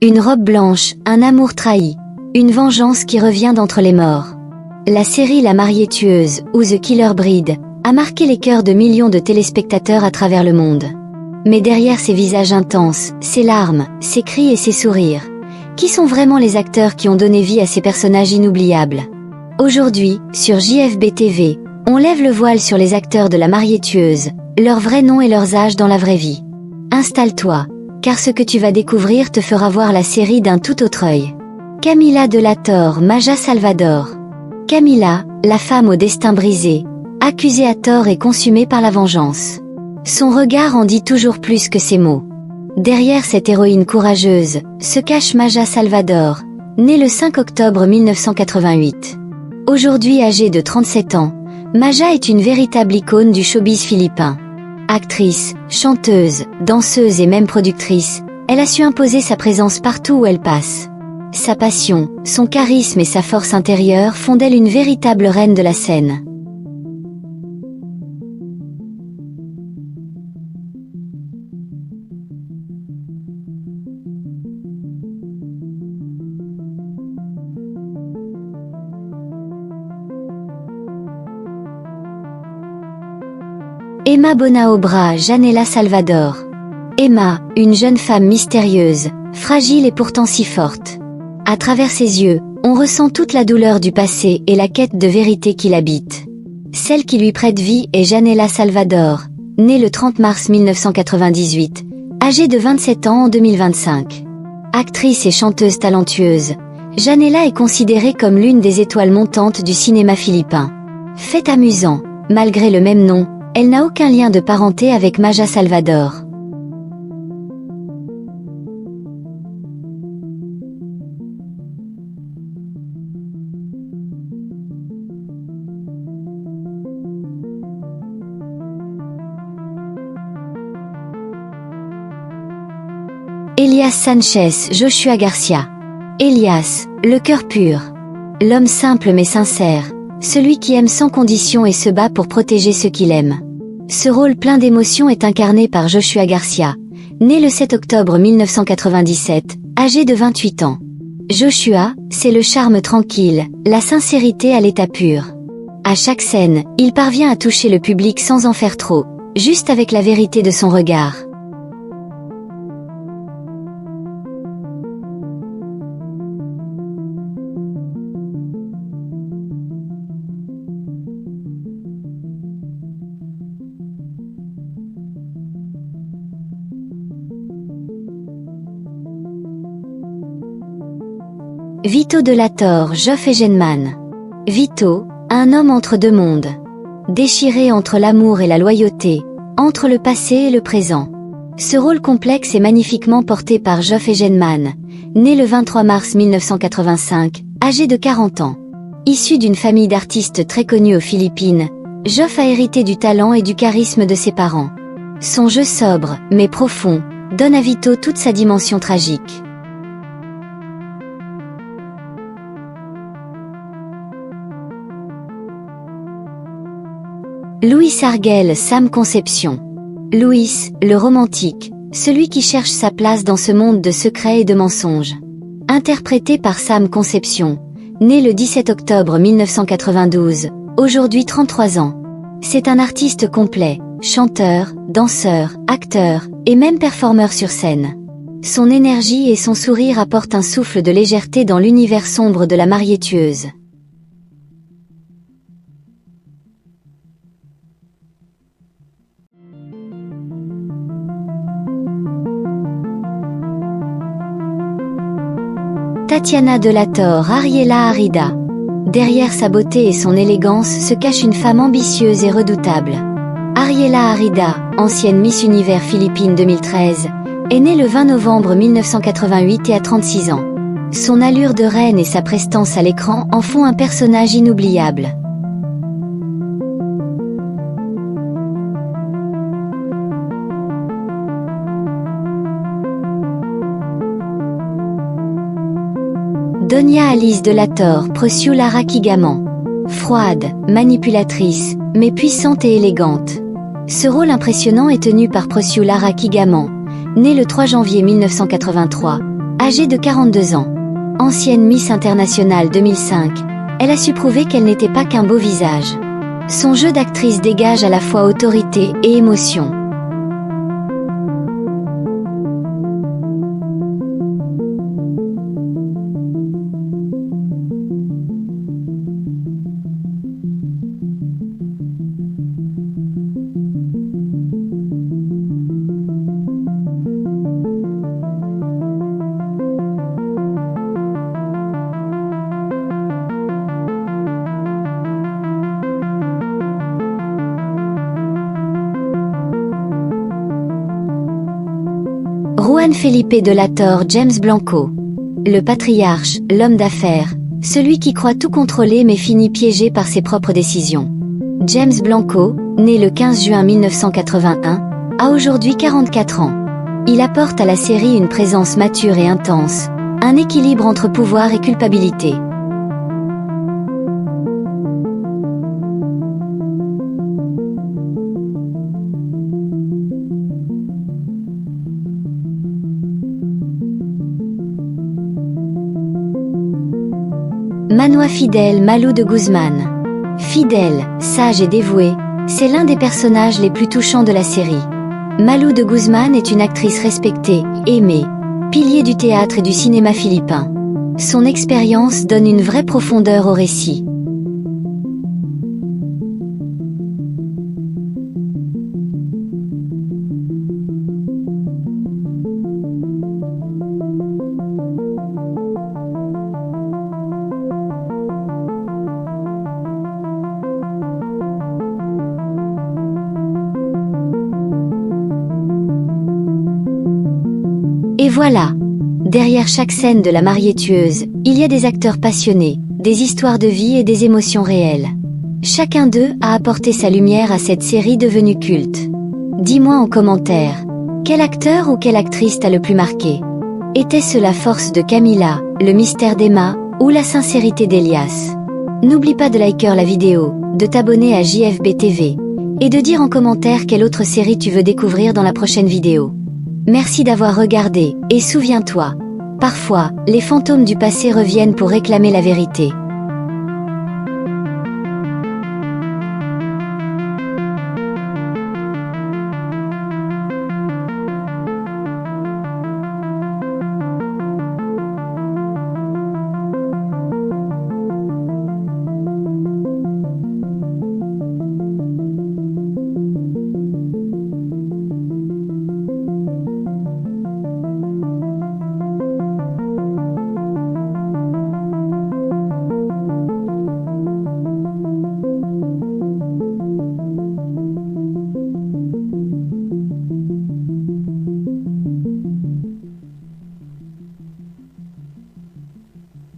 Une robe blanche, un amour trahi. Une vengeance qui revient d'entre les morts. La série La mariée tueuse, ou The Killer Bride, a marqué les cœurs de millions de téléspectateurs à travers le monde. Mais derrière ces visages intenses, ces larmes, ces cris et ces sourires, qui sont vraiment les acteurs qui ont donné vie à ces personnages inoubliables? Aujourd'hui, sur JFB TV, on lève le voile sur les acteurs de La mariée tueuse, leurs vrais noms et leurs âges dans la vraie vie. Installe-toi, car ce que tu vas découvrir te fera voir la série d'un tout autre œil. Camila de la Torre, Maja Salvador. Camila, la femme au destin brisé, accusée à tort et consumée par la vengeance. Son regard en dit toujours plus que ses mots. Derrière cette héroïne courageuse, se cache Maja Salvador, née le 5 octobre 1988. Aujourd'hui âgée de 37 ans, Maja est une véritable icône du showbiz philippin. Actrice, chanteuse, danseuse et même productrice, elle a su imposer sa présence partout où elle passe. Sa passion, son charisme et sa force intérieure font d'elle une véritable reine de la scène. Emma Bonaobra, Janela Salvador. Emma, une jeune femme mystérieuse, fragile et pourtant si forte. À travers ses yeux, on ressent toute la douleur du passé et la quête de vérité qui l'habite. Celle qui lui prête vie est Janela Salvador, née le 30 mars 1998, âgée de 27 ans en 2025. Actrice et chanteuse talentueuse, Janela est considérée comme l'une des étoiles montantes du cinéma philippin. Fait amusant, malgré le même nom, elle n'a aucun lien de parenté avec Maja Salvador. Elias Sanchez, Joshua Garcia. Elias, le cœur pur. L'homme simple mais sincère, celui qui aime sans condition et se bat pour protéger ceux qu'il aime. Ce rôle plein d'émotions est incarné par Joshua Garcia, né le 7 octobre 1997, âgé de 28 ans. Joshua, c'est le charme tranquille, la sincérité à l'état pur. À chaque scène, il parvient à toucher le public sans en faire trop, juste avec la vérité de son regard. Vito de la Torre, Geoff Egenman. Vito, un homme entre deux mondes. Déchiré entre l'amour et la loyauté, entre le passé et le présent. Ce rôle complexe est magnifiquement porté par Geoff Egenman, né le 23 mars 1985, âgé de 40 ans. Issu d'une famille d'artistes très connus aux Philippines, Geoff a hérité du talent et du charisme de ses parents. Son jeu sobre, mais profond, donne à Vito toute sa dimension tragique. Luis Arguel, Sam Concepcion. Luis, le romantique, celui qui cherche sa place dans ce monde de secrets et de mensonges. Interprété par Sam Concepcion, né le 17 octobre 1992, aujourd'hui 33 ans. C'est un artiste complet, chanteur, danseur, acteur, et même performeur sur scène. Son énergie et son sourire apportent un souffle de légèreté dans l'univers sombre de La mariée tueuse. Tatiana de la Torre, Ariela Arida. Derrière sa beauté et son élégance se cache une femme ambitieuse et redoutable. Ariela Arida, ancienne Miss Univers Philippines 2013, est née le 20 novembre 1988 et a 36 ans. Son allure de reine et sa prestance à l'écran en font un personnage inoubliable. Donia Alice de la Torre, Precious Lara Kigaman. Froide, manipulatrice, mais puissante et élégante. Ce rôle impressionnant est tenu par Precious Lara Kigaman, née le 3 janvier 1983, Âgée de 42 ans, ancienne Miss Internationale 2005, elle a su prouver qu'elle n'était pas qu'un beau visage. Son jeu d'actrice dégage à la fois autorité et émotion. Juan Felipe de la Torre James Blanco. Le patriarche, l'homme d'affaires, celui qui croit tout contrôler mais finit piégé par ses propres décisions. James Blanco, né le 15 juin 1981, a aujourd'hui 44 ans. Il apporte à la série une présence mature et intense, un équilibre entre pouvoir et culpabilité. Manuel Fidel Malú de Guzmán. Fidèle, sage et dévouée, c'est l'un des personnages les plus touchants de la série. Malú de Guzmán est une actrice respectée, aimée, pilier du théâtre et du cinéma philippin. Son expérience donne une vraie profondeur au récit. Et voilà. Derrière chaque scène de La mariée tueuse, il y a des acteurs passionnés, des histoires de vie et des émotions réelles. Chacun d'eux a apporté sa lumière à cette série devenue culte. Dis-moi en commentaire, quel acteur ou quelle actrice t'a le plus marqué? Était-ce la force de Camila, le mystère d'Emma, ou la sincérité d'Elias? N'oublie pas de liker la vidéo, de t'abonner à JFB TV, et de dire en commentaire quelle autre série tu veux découvrir dans la prochaine vidéo. Merci d'avoir regardé, et souviens-toi, parfois, les fantômes du passé reviennent pour réclamer la vérité.